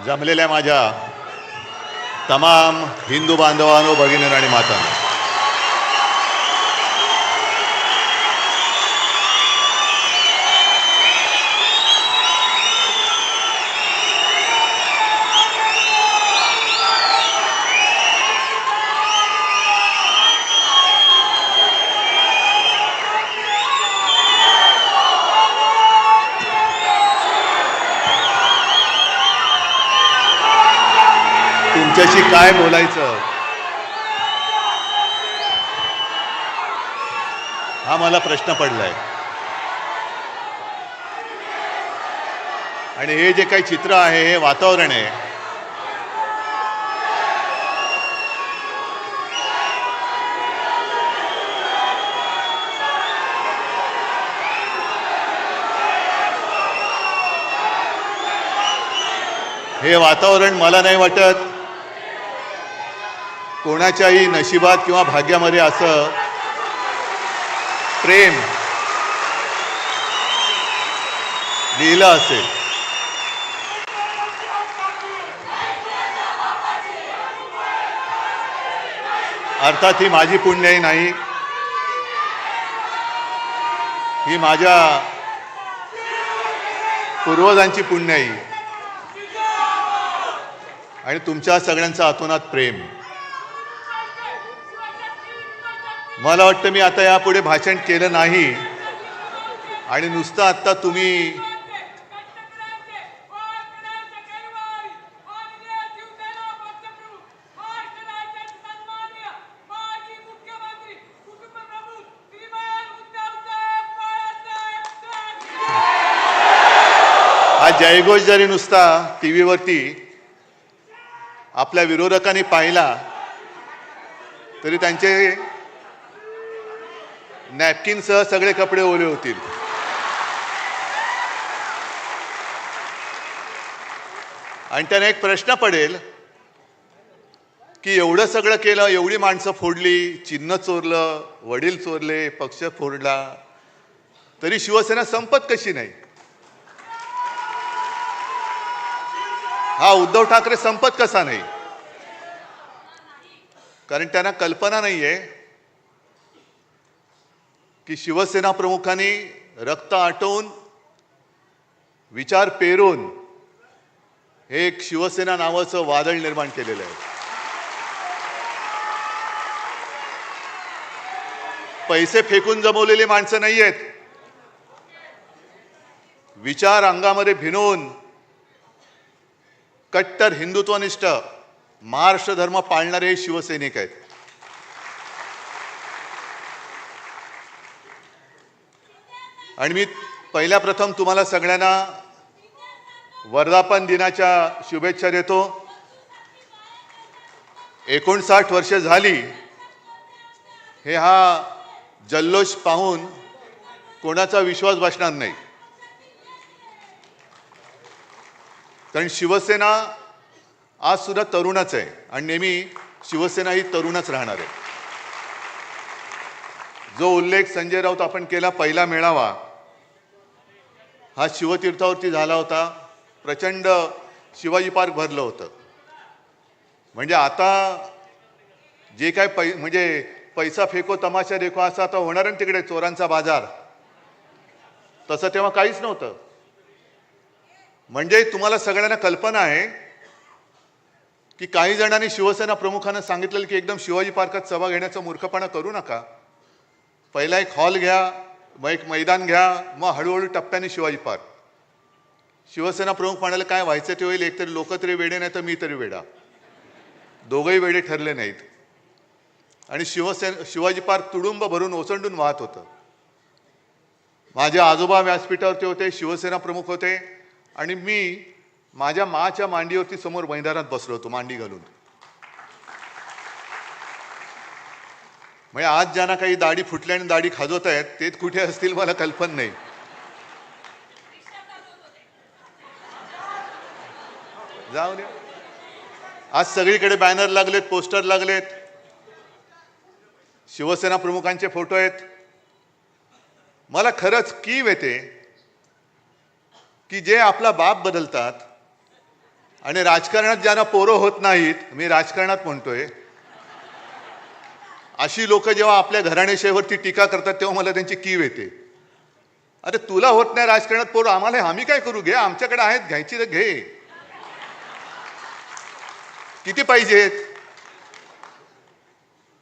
जमलेल्या माझ्या तमाम हिंदू बांधवांनो, भगिनींनो आणि मातांनो, तुमच्याशी काय बोलायचं हा मला प्रश्न पडलाय. आणि हे जे काही चित्र आहे, हे वातावरण आहे, हे वातावरण मला नाही वाटत कोणाच्याही नशिबात किंवा भाग्यामध्ये असं प्रेम लिहिलं असेल. अर्थात ही माझी पुण्याई नाही, ही माझ्या पूर्वजांची पुण्याई आणि तुमच्या सगळ्यांचं आतोनात प्रेम. मला वाटतं मी आता यापुढे भाषण केलं नाही आणि नुसतं आता तुम्ही हा जयघोष जरी नुसता टीव्हीवरती आपल्या विरोधकांनी पाहिला तरी त्यांचे नॅपकिनसह सगळे कपडे ओले होतील. आणि त्यांना एक प्रश्न पडेल की एवढं सगळं केलं, एवढी माणसं फोडली, चिन्ह चोरलं, वडील चोरले, पक्ष फोडला, तरी शिवसेना संपत कशी नाही? हा उद्धव ठाकरे संपत कसा नाही? कारण त्यांना कल्पना नाहीये की शिवसेना प्रमुखांनी रक्त आटवून, विचार पेरून हे एक शिवसेना नावाचं वादळ निर्माण केलेलं आहे. पैसे फेकून जमवलेली माणसं नाही आहेत. विचार अंगामध्ये भिनवून कट्टर हिंदुत्वनिष्ठ महाराष्ट्र धर्म पाळणारे हे शिवसैनिक आहेत. आणि मी पहिल्या प्रथम तुम्हाला सगळ्यांना वर्धापन दिनाच्या शुभेच्छा देतो. 59 वर्ष झाली हे हा जल्लोष पाहून कोणाचा विश्वास बसणार नाही. कारण शिवसेना आज सुद्धा तरुणच आहे आणि नेहमी शिवसेना ही तरुणच राहणार आहे. जो उल्लेख संजय राऊत आपण केला, पहिला मेळावा हा शिवतीर्थावरती झाला होता. प्रचंड शिवाजी पार्क भरलं होतं. म्हणजे आता जे काय म्हणजे पैसा फेको तमाशा देखो असं आता होणार आहे तिकडे, चोरांचा बाजार, तसं तेव्हा काहीच नव्हतं. म्हणजे तुम्हाला सगळ्यांना कल्पना आहे की काही जणांनी शिवसेना प्रमुखांना सांगितलेलं की एकदम शिवाजी पार्कात सभा घेण्याचा मूर्खपणा करू नका. पहिला एक हॉल घ्या, मग एक मैदान घ्या, मग हळूहळू टप्प्याने शिवाजी पार्क. शिवसेना प्रमुख म्हणाले काय व्हायचं ते होईल, एकतरी लोक तरी वेडे नाही तर मी तरी वेडा. दोघंही वेडे ठरले नाहीत आणि शिवाजी पार्क तुडुंब भरून ओसंडून वाहत होतं. माझे आजोबा व्यासपीठावरती होते, शिवसेना प्रमुख होते आणि मी माझ्या माच्या मांडीवरती समोर मैदानात बसलो होतो, मांडी घालून. म्हणजे आज ज्यांना काही दाढी फुटल्या आणि दाढी खाजवत आहेत ते कुठे असतील मला कल्पना नाही. जाऊ द्या. आज सगळीकडे बॅनर लागलेत, पोस्टर लागलेत, शिवसेना प्रमुखांचे फोटो आहेत. मला खरंच कीव येते की जे आपला बाप बदलतात आणि राजकारणात ज्यांना पोरं होत नाहीत, मी राजकारणात म्हणतोय, अशी लोक जेव्हा आपल्या घराणेशाहीवरती टीका करतात तेव्हा मला त्यांची कीव येते. अरे तुला होत नाही राजकारणात पोरं, आम्हाला आम्ही काय करू? घे, आमच्याकडे आहेत, घ्यायची तर घे. किती पाहिजेत?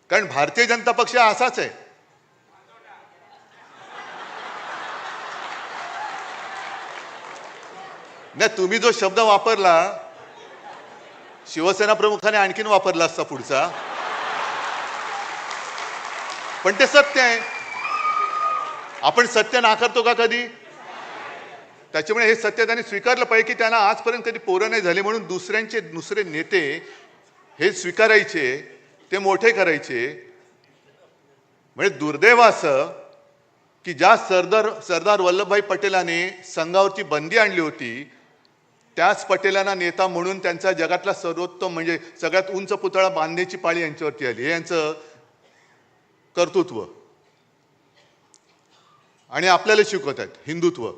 कारण भारतीय जनता पक्ष असाच आहे. नाही, तुम्ही जो शब्द वापरला शिवसेना प्रमुखाने आणखीन वापरला असता पुढचा, पण ते सत्य आहे. आपण सत्य नाकारतो का कधी? त्याच्यामुळे हे सत्य त्यांनी स्वीकारलं पाहिजे की त्यांना आजपर्यंत कधी पोरं नाही झाले म्हणून दुसरे नेते हे स्वीकारायचे, ते मोठे करायचे. म्हणजे दुर्दैव असं की ज्या सरदार वल्लभभाई पटेलांनी संघावरची बंदी आणली होती, त्याच पटेलांना नेता म्हणून त्यांचा जगातला सर्वोत्तम म्हणजे सगळ्यात उंच पुतळा बांधण्याची पाळी यांच्यावरती आली. हे यांचं कर्तृत्व. आणि आपल्याला शिकवत आहेत हिंदुत्व.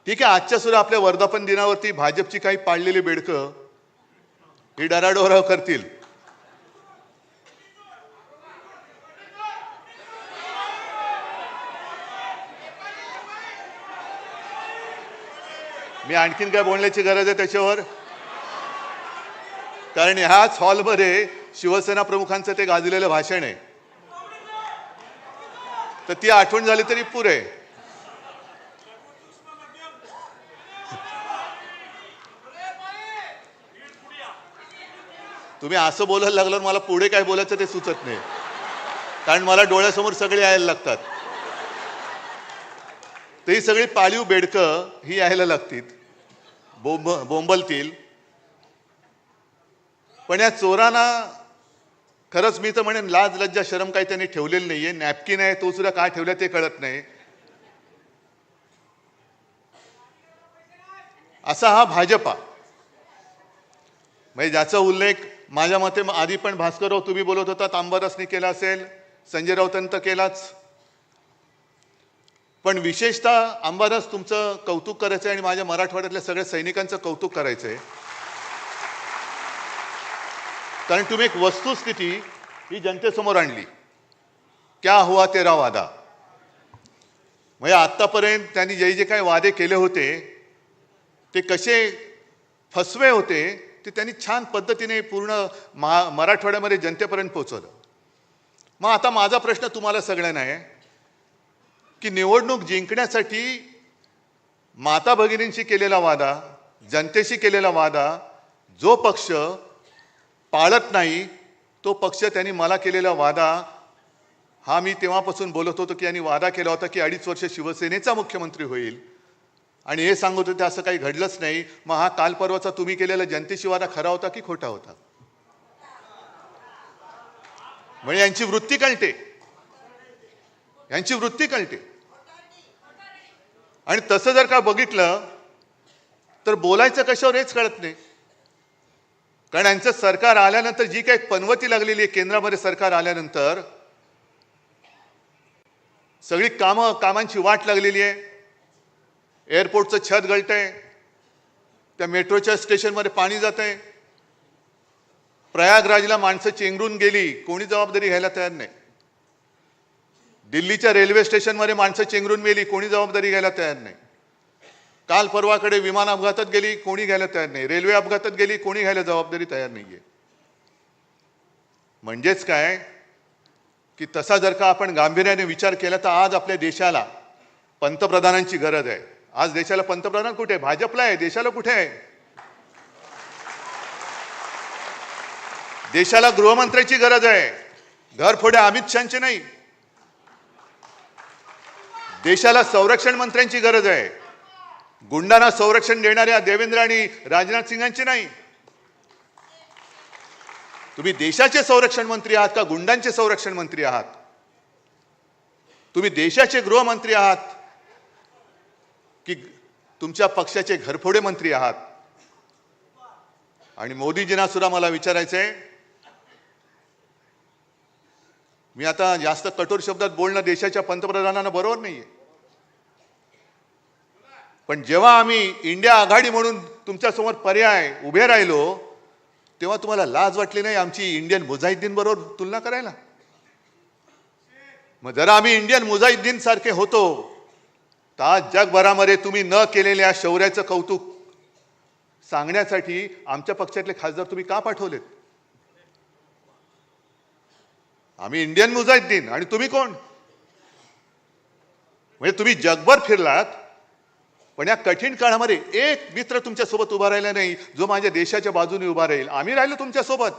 ठीक आहे, आजच्या सुद्धा आपल्या वर्धापन दिनावरती भाजपची काही पाळलेली बेडकं ही डराडोराव करतील. मी आणखीन काय बोलण्याची गरज आहे त्याच्यावर? कारण ह्याच हॉलमध्ये शिवसेना प्रमुखांचं ते गाजलेलं भाषण आहे, तर ती आठवण झाली तरी पुरे. तुम्ही असं बोलायला लागल्यावर मला पुढे काय बोलायचं ते सुचत नाही, कारण मला डोळ्यासमोर सगळे यायला लागतात. तर ही सगळी पाळीव बेडकं ही यायला लागतील, बोंबलतील. पण या चोरांना खरंच मी तर म्हणेन लाज लज्जा शरम काही त्यांनी ठेवलेली नाहीये. नॅपकिन आहे तो सुद्धा काय ठेवला ते कळत नाही. असा हा भाजपा, म्हणजे ज्याचा उल्लेख माझ्या मते आधी पण भास्करराव तुम्ही बोलत होता, अंबादासनी केला असेल, संजय राऊतांनी तर केलाच. पण विशेषतः अंबादास तुमचं कौतुक करायचं आणि माझ्या मराठवाड्यातल्या सगळ्या सैनिकांचं कौतुक करायचंय. कारण तुम्ही एक वस्तुस्थिती ही जनतेसमोर आणली. क्या हुआ तेरा वादा. म्हणजे आतापर्यंत त्यांनी जे काही वादे केले होते ते कसे फसवे होते ते त्यांनी छान पद्धतीने पूर्ण मराठवाड्यामध्ये जनतेपर्यंत पोहोचवलं. मग आता माझा प्रश्न तुम्हाला सगळ्यांना आहे की निवडणूक जिंकण्यासाठी माता भगिनींशी केलेला वादा, जनतेशी केलेला वादा जो पक्ष पाळत नाही तो पक्ष, त्यांनी मला केलेला वादा हा मी तेव्हापासून बोलत होतो की यांनी वादा केला होता की 2.5 वर्ष शिवसेनेचा मुख्यमंत्री होईल, आणि हे सांगत होते असं काही घडलंच नाही. मग हा काल परवाचा तुम्ही केलेला जनतेशी वादा खरा होता की खोटा होता? म्हणजे यांची वृत्ती कळते, यांची वृत्ती कळते. आणि तसं जर का बघितलं तर बोलायचं कशावर हेच कळत नाही. कारण यांचं सरकार आल्यानंतर जी काही पनवती लागलेली आहे, केंद्रामध्ये सरकार आल्यानंतर सगळी कामांची वाट लागलेली आहे. एअरपोर्टचं छत गळतंय, त्या मेट्रोच्या स्टेशनमध्ये पाणी जात आहे, प्रयागराजला माणसं चेंगरून गेली, कोणी जबाबदारी घ्यायला तयार नाही. दिल्लीच्या रेल्वे स्टेशनमध्ये माणसं चेंगरून मेली, कोणी जबाबदारी घ्यायला तयार नाही. काल परवाकडे विमान अपघातात गेली, कोणी घ्यायला तयार नाही. रेल्वे अपघातात गेली, कोणी घ्यायला जबाबदारी तयार नाहीये. म्हणजेच काय की तसा जर का आपण गांभीर्याने विचार केला तर आज आपल्या देशाला पंतप्रधानांची गरज आहे. आज देशाला पंतप्रधान कुठे आहे? भाजपला आहे. देशाला कुठे आहे? देशाला गृहमंत्र्याची गरज आहे, घरफोड्या अमित शहाची नाही. देशाला संरक्षण मंत्र्यांची गरज आहे, गुंडांना संरक्षण देणाऱ्या देवेंद्र आणि राजनाथ सिंगांची नाही. तुम्ही देशाचे संरक्षण मंत्री आहात का गुंडांचे संरक्षण मंत्री आहात? तुम्ही देशाचे गृहमंत्री आहात की तुमच्या पक्षाचे घरफोडे मंत्री आहात? आणि मोदीजींना सुद्धा मला विचारायचंय, मी आता जास्त कठोर शब्दात बोलणं देशाच्या पंतप्रधानांना बरोबर नाहीये. पण जेव्हा आम्ही इंडिया आघाडी म्हणून तुमच्यासमोर पर्याय उभे राहिलो तेव्हा तुम्हाला लाज वाटली नाही आमची इंडियन मुजाहिद्दीन बरोबर तुलना करायला? मग जरा आम्ही इंडियन मुजाहिद्दीन सारखे होतो तर आज जगभरामध्ये तुम्ही न केलेल्या शौर्याचं कौतुक सांगण्यासाठी आमच्या पक्षातले खासदार तुम्ही का पाठवलेत? आम्ही इंडियन मुजाहिद्दीन आणि तुम्ही कोण? म्हणजे तुम्ही जगभर फिरलात पण या कठीण काळामध्ये एक मित्र तुमच्या सोबत उभा राहिला नाही जो माझ्या देशाच्या बाजूने उभा राहील. आम्ही राहिलो तुमच्या सोबत.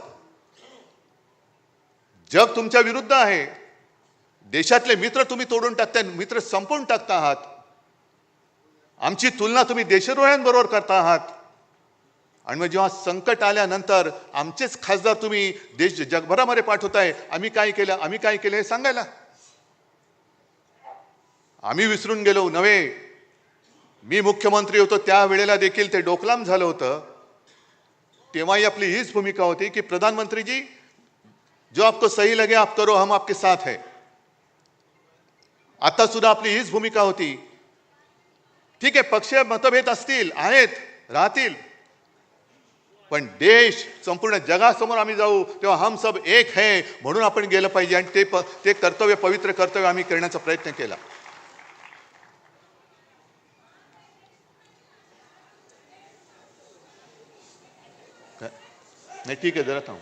जग तुमच्या विरुद्ध आहे. देशातले मित्र तुम्ही तोडून टाकताय, मित्र संपवून टाकता आहात. आमची तुलना तुम्ही देशद्रोह्यांबरोबर करता आहात. आणि मग जेव्हा संकट आल्यानंतर आमचेच खासदार तुम्ही देश जगभरामध्ये पाठवताय. आम्ही काय केलं, आम्ही काय केलं हे सांगायला? आम्ही विसरून गेलो नव्हे. मी मुख्यमंत्री होतो त्यावेळेला देखील ते डोकलाम झालं होतं. तेव्हाही आपली हीच भूमिका होती की प्रधानमंत्री जी जो आपको सही लगे आप करो, हम आपके साथ है. आता सुद्धा आपली हीच भूमिका होती. ठीक आहे, पक्षीय मतभेद असतील, आहेत, राहतील, पण देश संपूर्ण जगासमोर आम्ही जाऊ तेव्हा हम सब एक है म्हणून आपण गेलं पाहिजे. आणि ते कर्तव्य, पवित्र कर्तव्य आम्ही करण्याचा प्रयत्न केला. नाही ठीक आहे, जरा थांब.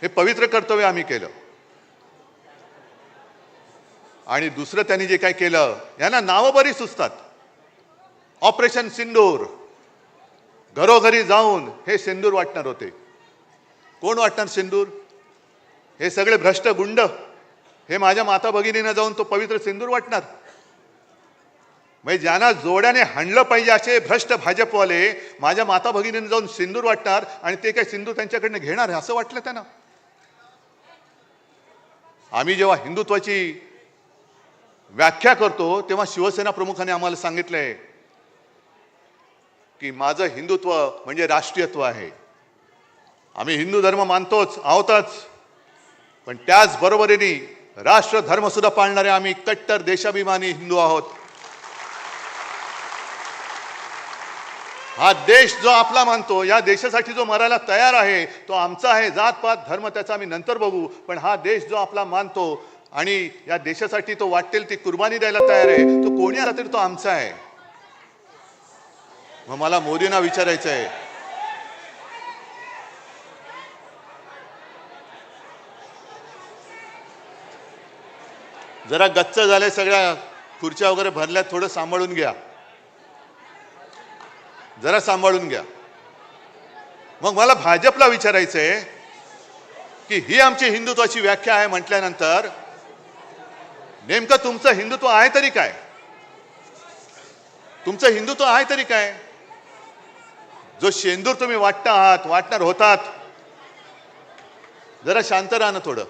हे पवित्र कर्तव्य आम्ही केलं. आणि दुसरं त्यांनी जे काय केलं, यांना नावं बरी सुचतात. ऑपरेशन सिंदूर, घरोघरी जाऊन हे सिंदूर वाटणार होते. कोण वाटणार सिंदूर? हे सगळे भ्रष्ट गुंड. हे माझ्या माता भगिनींना जाऊन तो पवित्र सिंदूर वाटणार? म्हणजे ज्यांना जोड्याने हाणलं पाहिजे असे भ्रष्ट भाजपवाले माझ्या माता भगिनींना जाऊन सिंदूर वाटणार आणि ते काय सिंदूर त्यांच्याकडनं घेणार असं वाटलं त्यांना? आम्ही जेव्हा हिंदुत्वाची व्याख्या करतो तेव्हा शिवसेना प्रमुखांनी आम्हाला सांगितलंय की माझं हिंदुत्व म्हणजे राष्ट्रीयत्व आहे. आम्ही हिंदू धर्म मानतोच आहोतच, पण त्याच बरोबरीने राष्ट्र धर्म सुद्धा पाळणारे आम्ही कट्टर देशाभिमानी हिंदू आहोत. हा देश जो आपला मानतो, या देशासाठी जो मरायला तयार आहे तो आमचा आहे. जातपात धर्म त्याचा आम्ही नंतर बघू, पण हा देश जो आपला मानतो आणि या देशासाठी तो वाटेल ती कुर्बानी द्यायला तयार आहे, तो कोणी आला तरी तो आमचा आहे. मग मला मोदींना विचारायचं आहे, जरा गच्च झाले, सगळ्या खुर्च्या वगैरे भरल्या, थोडं सांभाळून घ्या, जरा सांभाळून घ्या. मग मला भाजपला विचारायचं आहे की ही आमची हिंदुत्वाची व्याख्या आहे म्हटल्यानंतर नेमकं तुमचं हिंदुत्व आहे तरी काय? तुमचं हिंदुत्व आहे तरी काय? जो शेंदूर तुम्ही वाटता आहात, वाटणार होतात, जरा शांत राहा ना थोडं.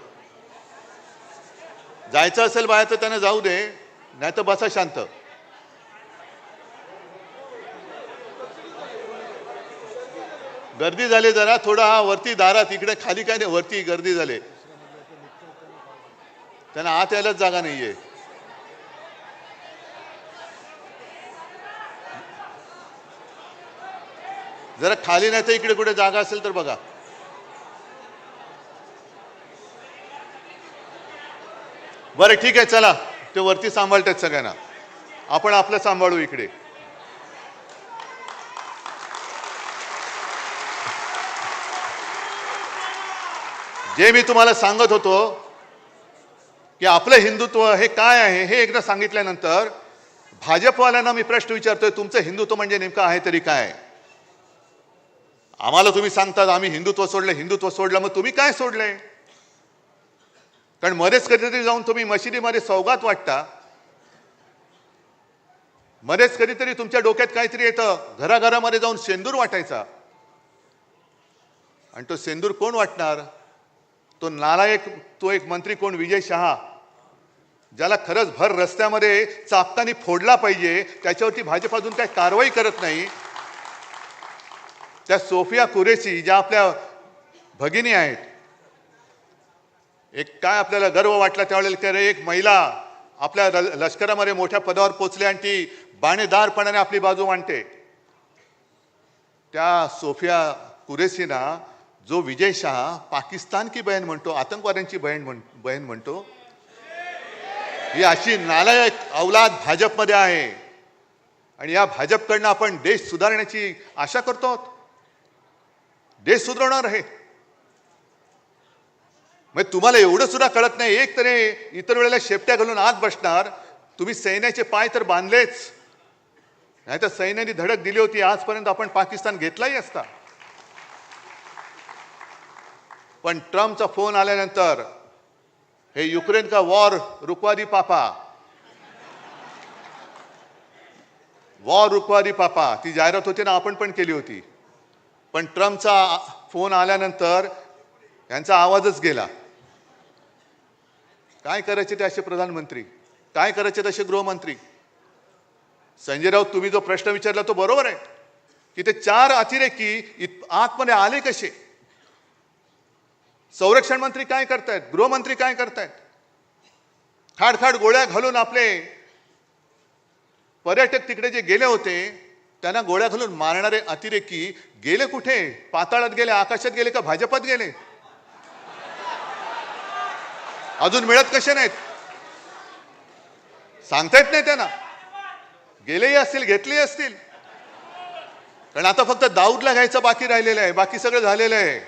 जायचं असेल बाहेर तर त्यांना जाऊ दे, नाही तर बसा शांत. गर्दी झाली जरा, थोडा हा वरती दारात, इकडे खाली काय नाही, वरती गर्दी झाली, त्यांना आत यायलाच जागा नाहीये. जरा खाली नाही तर इकडे कुठे जागा असेल तर बघा. बरं ठीक आहे, चला, ते वरती सांभाळतात सगळ्यांना, आपण आपलं सांभाळू इकडे. जे मी तुम्हाला सांगत होतो की आपलं हिंदुत्व हे काय आहे हे एकदा सांगितल्यानंतर भाजपवाल्यांना मी प्रश्न विचारतोय, तुमचं हिंदुत्व म्हणजे नेमकं आहे तरी काय? आम्हाला तुम्ही सांगतात आम्ही हिंदुत्व सोडलं, हिंदुत्व सोडलं, मग तुम्ही काय सोडलंय? कारण मध्येच कधीतरी जाऊन तुम्ही मशिदीमध्ये सौगात वाटता, मध्येच कधीतरी तुमच्या डोक्यात काहीतरी येतं, घराघरामध्ये जाऊन शेंदूर वाटायचा. आणि तो शेंदूर कोण वाटणार? तो नालायक, तो एक मंत्री कोण, विजय शहा, ज्याला खरंच भर रस्त्यामध्ये चापतानी फोडला पाहिजे, त्याच्यावरती भाजप अजून काही कारवाई करत नाही. त्या सोफिया कुरेशी ज्या आपल्या भगिनी आहेत, एक काय आपल्याला गर्व वाटला त्यावेळेला की एक महिला आपल्या लष्करामध्ये मोठ्या पदावर पोचले आणि ती बाणेदारपणाने आपली बाजू मांडते, त्या सोफिया कुरेशीना जो विजय शाह पाकिस्तान की बहीण म्हणतो, आतंकवाद्यांची बहीण म्हणतो, ही अशी नालायक औलाद भाजपमध्ये आहे. आणि या भाजपकडनं आपण देश सुधारण्याची आशा करतो, देश सुधारणार आहे. म्हणजे तुम्हाला एवढं सुद्धा कळत नाही, एक तरी इतर वेळेला शेपट्या घालून आत बसणार. तुम्ही सैन्याचे पाय तर बांधलेच, नाही तर सैन्याने धडक दिली होती, आजपर्यंत आपण पाकिस्तान घेतलाही असता. पण ट्रम्पचा फोन आल्यानंतर हे युक्रेन का वॉर रुकवा दी पापा, वॉर रुकवा दी पापा, ती जाहिरात होती ना, आपण पण केली होती. पण ट्रम्पचा फोन आल्यानंतर यांचा आवाजच गेला. काय करायचे ते असे प्रधानमंत्री, काय करायचे तसे गृहमंत्री. संजय राऊत, तुम्ही जो प्रश्न विचारला तो बरोबर आहे की ते 4 अतिरेकी आतमध्ये आले कसे. संरक्षण मंत्री काय करतायत, गृहमंत्री काय करतायत, खाडखाड गोळ्या घालून आपले पर्यटक तिकडे जे गेले होते त्यांना गोळ्या घालून मारणारे अतिरेकी गेले कुठे. पाताळात गेले, आकाशात गेले का भाजपात गेले. अजून मिळत कसे नाहीत सांगता येत नाही त्यांना. गेलेही असतील, घेतलेही असतील. कारण आता फक्त दाऊदला घ्यायचं बाकी राहिलेलं आहे, बाकी सगळं झालेलं आहे.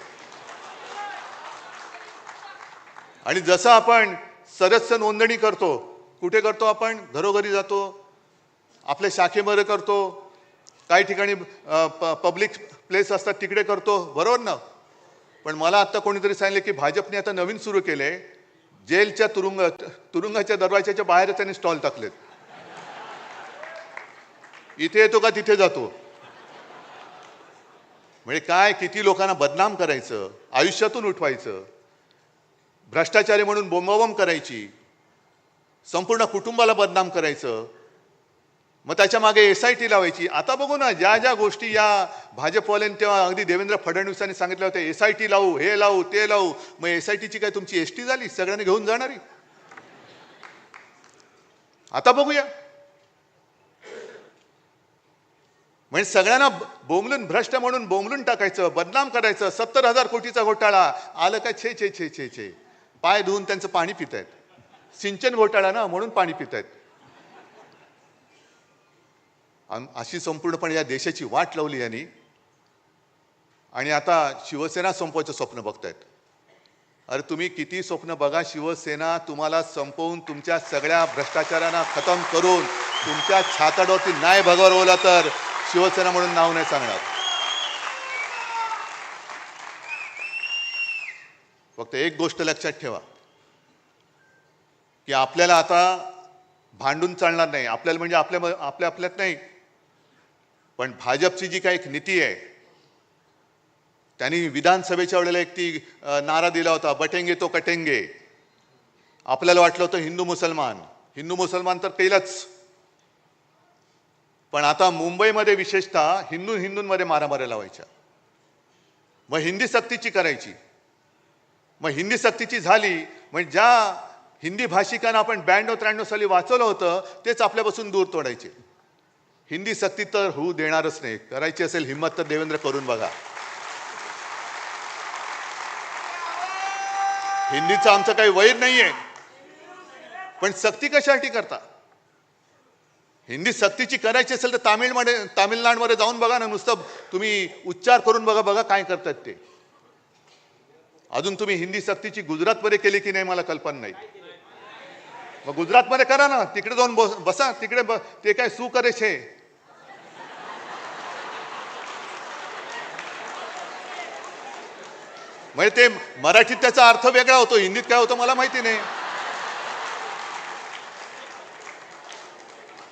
आणि जसं आपण सदस्य नोंदणी करतो, कुठे करतो आपण, घरोघरी जातो, आपल्या शाखेमध्ये करतो, काही ठिकाणी पब्लिक प्लेस असतात तिकडे करतो, बरोबर ना. पण मला आता कोणीतरी सांगितले की भाजपने आता नवीन सुरू केले, जेलच्या तुरुंगाच्या दरवाजाच्या बाहेर त्यांनी स्टॉल टाकलेत. इथे येतो का तिथे जातो. म्हणजे काय, किती लोकांना बदनाम करायचं, आयुष्यातून उठवायचं, भ्रष्टाचारी म्हणून बोंबाबोंब करायची, संपूर्ण कुटुंबाला बदनाम करायचं, मग त्याच्या मागे SIT लावायची. आता बघू ना, ज्या ज्या गोष्टी या भाजपवाल्यांनी तेव्हा अगदी देवेंद्र फडणवीसांनी सांगितलं होतं, SIT लावू, हे लावू, ते लावू. मग SITची काय तुमची ST झाली, सगळ्यांनी घेऊन जाणारी. आता बघूया. म्हणजे सगळ्यांना बोंबलून, भ्रष्ट म्हणून बोंबलून टाकायचं, बदनाम करायचं. 70,000 कोटीचा घोटाळा आलं काय, छे छे छे छे छे, पाय धुवून त्यांचं पाणी पितायत. सिंचन घोटाळा ना, म्हणून पाणी पितायत. अशी संपूर्णपणे या देशाची वाट लावली यांनी. आणि आता शिवसेना संपवायचं स्वप्न बघतायत. अरे तुम्ही किती स्वप्न बघा, शिवसेना तुम्हाला संपवून, तुमच्या सगळ्या भ्रष्टाचारांना खतम करून, तुमच्या छाताडोवरती न्याय भगवला तर शिवसेना म्हणून नाव नाही सांगणार. फक्त एक गोष्ट लक्षात ठेवा की आपल्याला आता भांडून चालणार नाही. आपल्याला म्हणजे आपल्यात नाही, पण भाजपची जी काही एक नीती आहे, त्यांनी विधानसभेच्या वेळेला एक ती नारा दिला होता, बटेंगे तो कटेंगे. आपल्याला वाटलं होतं हिंदू मुसलमान तर केलंच. पण आता मुंबईमध्ये विशेषतः हिंदूंमध्ये मारामाऱ्या लावायच्या, मग हिंदी सक्तीची करायची. मग हिंदी सक्तीची झाली म्हणजे ज्या हिंदी भाषिकांना आपण 92-93 साली वाचवलं होतं तेच आपल्यापासून दूर तोडायचे. हिंदी सक्ती तर होऊ देणारच नाही. करायची असेल हिम्मत तर देवेंद्र करून बघा. हिंदीचं आमचं काही वैर नाहीये, पण सक्ती कशासाठी करता. हिंदी सक्तीची करायची असेल तर तामिळनाडूमध्ये जाऊन बघा ना, नुसतं तुम्ही उच्चार करून बघा काय करतात ते. अजून तुम्ही हिंदी सक्तीची गुजरातमध्ये केली की नाही मला कल्पना नाही. मग गुजरातमध्ये करा ना, तिकडे जाऊन बसा, तिकडे ते काय सू करे छे. म्हणजे ते मराठीत त्याचा अर्थ वेगळा होतो, हिंदीत काय होतो मला माहिती नाही.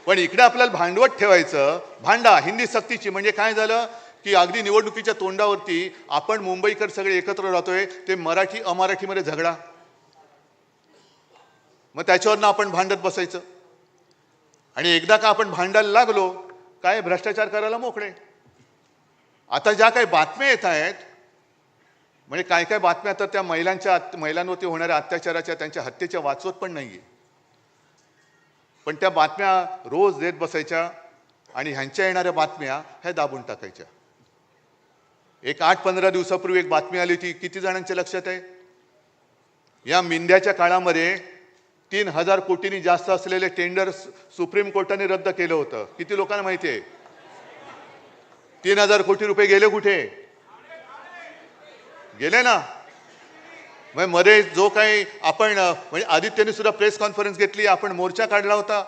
पण इकडे आपल्याला भांडवट ठेवायचं, भांडा हिंदी सक्तीची. म्हणजे काय झालं की अगदी निवडणुकीच्या तोंडावरती आपण मुंबईकर सगळे एकत्र राहतोय, ते मराठी अमराठीमध्ये झगडा, मग त्याच्यावरनं आपण भांडत बसायचं. आणि एकदा का आपण भांडायला लागलो काय भ्रष्टाचार करायला मोकळे. आता ज्या काही बातम्या येत आहेत, म्हणजे काय काय बातम्या तर त्या महिलांवरती होणाऱ्या अत्याचाराच्या, त्यांच्या हत्येच्या वाचवत पण नाहीये. पण त्या बातम्या रोज देत बसायच्या आणि ह्यांच्या येणाऱ्या बातम्या ह्या दाबून टाकायच्या. एक 8-15 दिवसापूर्वी एक बातमी आली होती, किती जणांच्या लक्षात आहे? या मिंद्याच्या काळामध्ये 3,000 कोटींनी जास्त असलेले टेंडर सुप्रीम कोर्टाने रद्द केलं होतं. किती लोकांना माहिती आहे? 3,000 कोटी रुपये गेले कुठे? गेले ना. मग मध्ये जो काही आपण म्हणजे आदित्यने सुद्धा प्रेस कॉन्फरन्स घेतली, आपण मोर्चा काढला होता.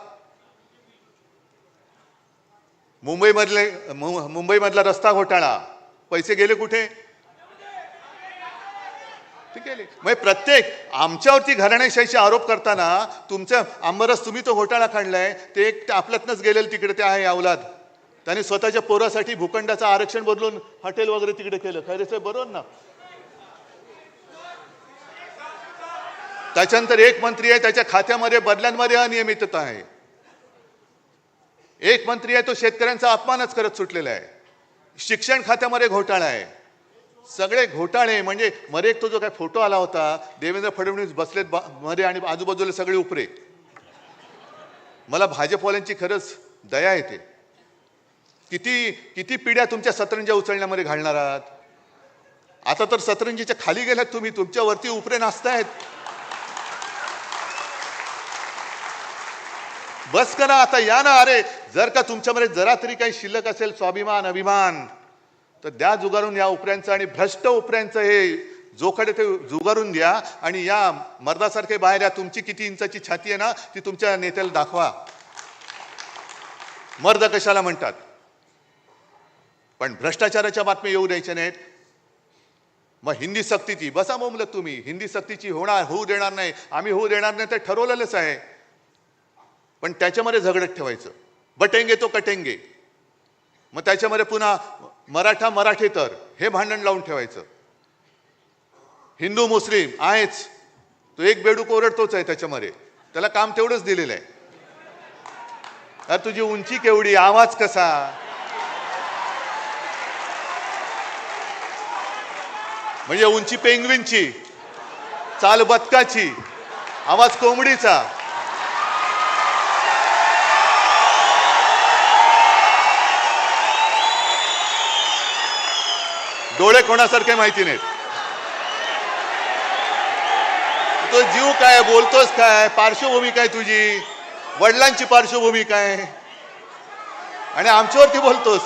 मुंबईमधला रस्ता घोटाळा, पैसे गेले कुठे? ते गेले. मग प्रत्येक आमच्यावरती घराणेशाहीचे आरोप करताना तुमच्या आंबरस तुम्ही तो घोटाळा काढलाय, ते एक आपल्यातनंच गेलेलं तिकडे ते आहे अवलाद. त्यांनी स्वतःच्या पोरासाठी भूखंडाचं आरक्षण बदलून हॉटेल वगैरे तिकडे केलं. खैरे साहेब बरोबर ना. त्याच्यानंतर एक मंत्री आहे, त्याच्या खात्यामध्ये बदल्यांमध्ये अनियमितता आहे. एक मंत्री आहे, तो शेतकऱ्यांचा अपमानच करत सुटलेला आहे. शिक्षण खात्यामध्ये घोटाळा आहे. सगळे घोटाळे म्हणजे मध्ये एक तो जो काय फोटो आला होता, देवेंद्र फडणवीस बसलेत मध्ये आणि आजूबाजूला सगळे उपरे. मला भाजपवाल्यांची खरंच दया येते. किती किती पिढ्या तुमच्या सतरंज्या उचलण्यामध्ये घालणार आहात? आता तर सतरंजीच्या खाली गेलात तुम्ही, तुमच्यावरती उपरे नाचतायत. बस करा आता, या ना. अरे जर का तुमच्यामध्ये जरा तरी काही शिल्लक असेल स्वाभिमान अभिमान, तर द्या जुगारून या उपऱ्यांचं आणि भ्रष्ट उपऱ्यांचं हे जोखडे ते जुगारून द्या आणि या मर्दासारखे बाहेर या. तुमची किती इंचाची छाती आहे ना, ती तुमच्या नेत्याला दाखवा. मर्द कशाला म्हणतात? पण भ्रष्टाचाराच्या बातम्या येऊ द्यायच्या नाहीत. मग हिंदी सक्तीची बसा बोंबलत तुम्ही. हिंदी सक्तीची होऊ देणार नाही, आम्ही होऊ देणार नाही, ते ठरवलेलंच आहे. पण त्याच्यामध्ये झगडत ठेवायचं. बटेंगे तो कटेंगे. मग त्याच्यामध्ये पुन्हा मराठा मराठेतर हे भांडण लावून ठेवायचं. हिंदू मुस्लिम आहेच, तो एक बेडूक ओरडतोच आहे त्याच्यामध्ये, त्याला काम तेवढंच दिलेलं आहे. अरे तुझी उंची केवढी, आवाज कसा, म्हणजे उंची पेंग्विनची, चाल बदकाची, आवाज कोंबडीचा. डोळे कोणासारखे माहिती नाहीत. तो जीव काय, बोलतोस काय, पार्श्वभूमी काय तुझी, वडिलांची पार्श्वभूमी काय, आणि आमच्यावरती बोलतोस.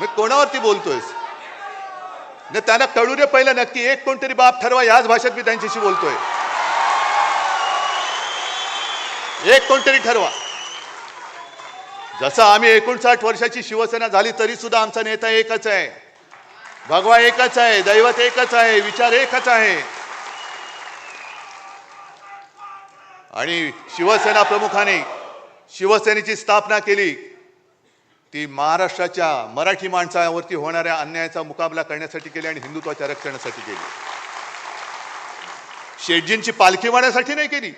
मी कोणावरती बोलतोयस? त्यांना कळू दे पहिलं नक्की. एक कोणतरी बाप ठरवा. याच भाषेत मी त्यांच्याशी बोलतोय. एक कोणतरी ठरवा. जसं आम्ही 59 वर्षाची शिवसेना झाली तरी सुद्धा आमचा नेता एकच आहे, भगवा एकच आहे, दैवत एकच आहे, विचार एकच आहे. आणि शिवसेना प्रमुखाने शिवसेनेची स्थापना केली ती महाराष्ट्राच्या मराठी माणसावरती होणाऱ्या अन्यायाचा मुकाबला करण्यासाठी केली आणि हिंदुत्वाच्या रक्षणासाठी केली. शेटजींची पालखी वाढण्यासाठी नाही केली.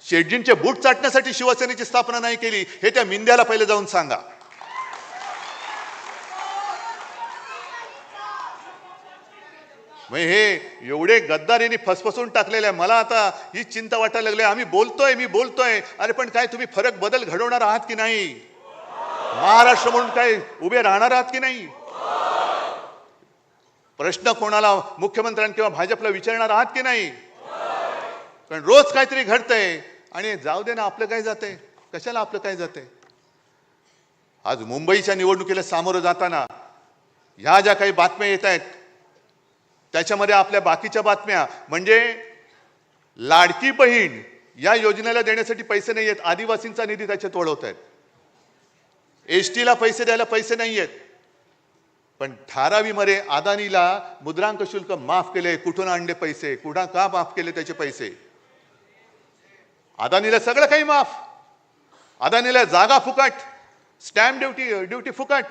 शेटजींचे बूट चाटण्यासाठी शिवसेनेची स्थापना नाही केली. हे त्या मिंद्याला पहिले जाऊन सांगा. हे एवढे गद्दारीने फसफसून टाकलेले आहे. मला आता ही चिंता वाटायला लागली. आम्ही बोलतोय, मी बोलतोय, अरे पण काय तुम्ही फरक बदल घडवणार आहात की नाही? महाराष्ट्र म्हणून काय उभे राहणार आहात की नाही? प्रश्न कोणाला, मुख्यमंत्र्यांना किंवा भाजपला विचारणार आहात की नाही? पण रोज काहीतरी घडतंय आणि जाऊ दे ना, आपलं काय जातंय, कशाला आपलं काय जातंय. आज मुंबईच्या निवडणुकीला सामोरं जाताना ह्या ज्या काही बातम्या येत आहेत त्याच्यामध्ये आपल्या बाकीच्या बातम्या म्हणजे लाडकी बहीण या योजनेला देण्यासाठी पैसे नाही आहेत, आदिवासींचा निधी त्याच्यात वळवत आहेत. एसटीला पैसे द्यायला पैसे नाही आहेत, पण धारावीमध्ये अदानीला मुद्रांक शुल्क माफ केले. कुठून आणले पैसे, का माफ केले त्याचे पैसे? अदानीला सगळं काही माफ. अदानीला जागा फुकट, स्टॅम्प ड्युटी फुकट.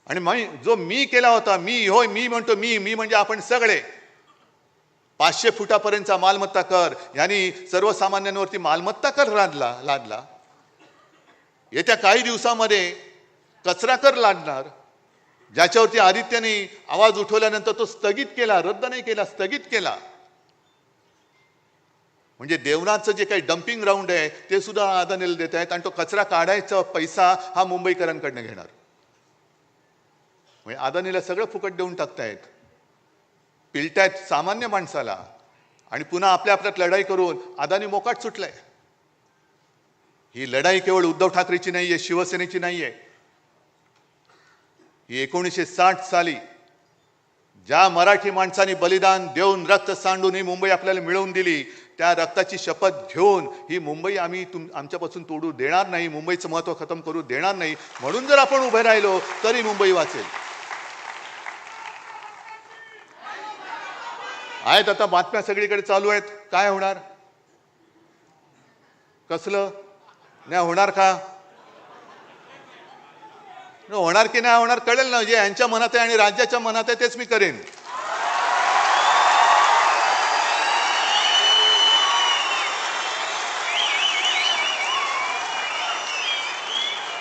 आणि जो मी केला होता, मी म्हणतो, मी म्हणजे आपण सगळे 500 फुटापर्यंतचा मालमत्ता कर, यांनी सर्वसामान्यांवरती मालमत्ता कर लादला. येत्या काही दिवसामध्ये कचरा कर लादणार, ज्याच्यावरती आदित्यने आवाज उठवल्यानंतर तो स्थगित केला, रद्द नाही केला, स्थगित केला. म्हणजे देवनाथचं जे काही डम्पिंग ग्राउंड आहे ते सुद्धा अदानीला देत आहेत आणि तो कचरा काढायचा पैसा हा मुंबईकरांकडनं घेणार. म्हणजे अदानीला सगळं फुकट देऊन टाकतायत, पिलतायत सामान्य माणसाला आणि पुन्हा आपल्या आपल्यात लढाई करून अदानी मोकाट सुटलाय. ही लढाई केवळ उद्धव ठाकरेची नाहीये, शिवसेनेची नाहीये. ही 1960 साली ज्या मराठी माणसांनी बलिदान देऊन रक्त सांडून ही मुंबई आपल्याला मिळवून दिली, त्या रक्ताची शपथ घेऊन ही मुंबई आम्ही आमच्यापासून तोडू देणार नाही, मुंबईचं महत्त्व खतम करू देणार नाही. म्हणून जर आपण उभे राहिलो तरी मुंबई वाचेल. आहेत आता बातम्या सगळीकडे चालू आहेत. काय होणार? कसलं नाही होणार का? होणार की नाही होणार कळेल ना. जे यांच्या मनात आहे आणि राज्याच्या मनात आहे तेच मी करेन.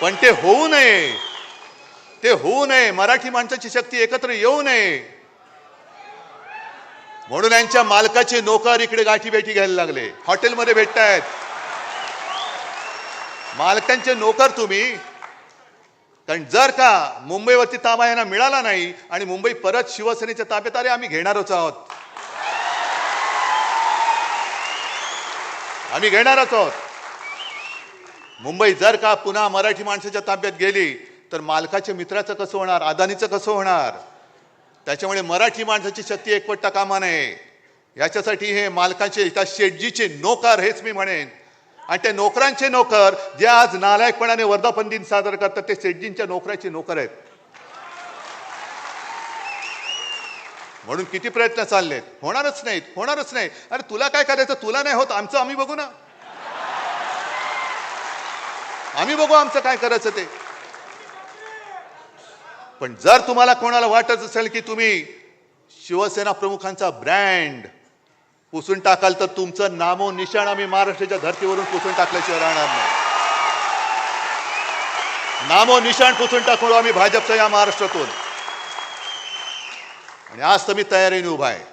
पण ते होऊ नये, ते होऊ नये. मराठी माणसाची शक्ती एकत्र येऊ नये म्हणून यांच्या मालकाचे नोकर इकडे गाठीभेटी घ्यायला लागले, हॉटेलमध्ये भेटतायत. मालकांचे नोकर तुम्ही. कारण जर का मुंबईवरती ताबा यांना मिळाला नाही आणि मुंबई परत शिवसेनेच्या ताब्यात आले, आम्ही घेणारच आहोत, आम्ही घेणारच आहोत. मुंबई जर का पुन्हा मराठी माणसाच्या ताब्यात गेली तर मालकाच्या मित्राचं कसं होणार, अदानीचं कसं होणार? त्याच्यामुळे मराठी माणसाची शक्ती एकवटता कामा नये. याच्यासाठी हे मालकाचे त्या शेटजीचे नोकर, हेच मी म्हणेन, आणि त्या नोकरांचे नोकर जे आज नालायकपणाने वर्धापन दिन साजरा करतात ते शेटजींच्या नोकराचे नोकर आहेत. म्हणून किती प्रयत्न चाललेत, होणारच नाहीत, होणारच नाही. अरे तुला काय करायचं, तुला नाही होत, आमचं आम्ही बघू ना, आम्ही बघू आमचं काय करायचं ते. पण जर तुम्हाला कोणाला वाटत असेल की तुम्ही शिवसेना प्रमुखांचा ब्रँड पुसून टाकाल तर तुमचं नामो निशाण आम्ही महाराष्ट्राच्या धर्तीवरून पुसून टाकल्याशिवाय राहणार नाही. नामो निशाण पुसून टाकू आम्ही भाजपच्या या महाराष्ट्रातून. आणि आज तर मी तयारीने उभा आहे.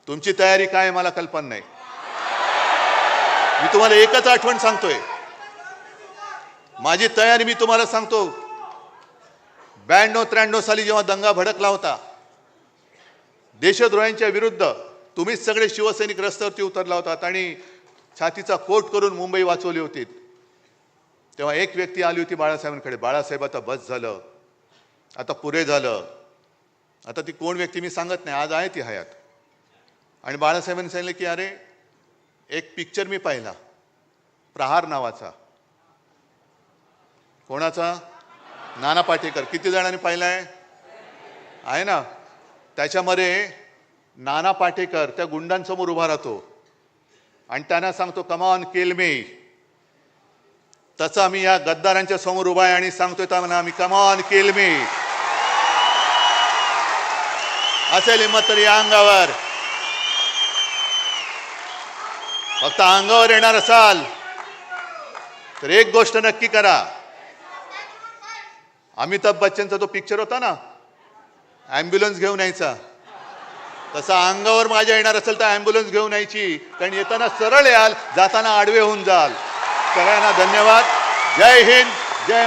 तुमची तयारी काय मला कल्पना नाही. मी तुम्हाला एकच आठवण सांगतोय, माझी तयारी मी तुम्हाला सांगतो. 92-93 साली जेव्हा दंगा भडकला होता देशद्रोह्यांच्या विरुद्ध, तुम्हीच सगळे शिवसैनिक रस्त्यावरती उतरला होतात आणि छातीचा कोट करून मुंबई वाचवली होती. तेव्हा एक व्यक्ती आली होती बाळासाहेबांकडे, बाळासाहेब आता बस झालं, आता पुरे झालं. आता ती कोण व्यक्ती मी सांगत नाही, आज आहे ती हयात. आणि बाळासाहेबांनी सांगितलं की अरे एक पिक्चर मी पाहिला प्रहार नावाचा. कोणाचा? नाना पाटेकर. किती जणांनी पाहिलाय? आहे ना. त्याच्यामध्ये नाना पाटेकर त्या गुंडांसमोर उभा राहतो आणि त्यांना सांगतो कम ऑन किल मी. तसं आम्ही या गद्दारांच्या समोर उभा आहे आणि सांगतोय त्यांना आम्ही कम ऑन किल मी. असेल हिंमत तरी या अंगावर, फक्त अंगावर येणार असाल तर एक गोष्ट नक्की करा. अमिताभ बच्चनचा तो पिक्चर होता ना, ॲम्ब्युलन्स घेऊन यायचा, तसा अंगावर माझ्या येणार असेल तर ॲम्ब्युलन्स घेऊन यायची. कारण येताना सरळ याल, जाताना आडवे होऊन जाल. सगळ्यांना धन्यवाद. जय हिंद, जय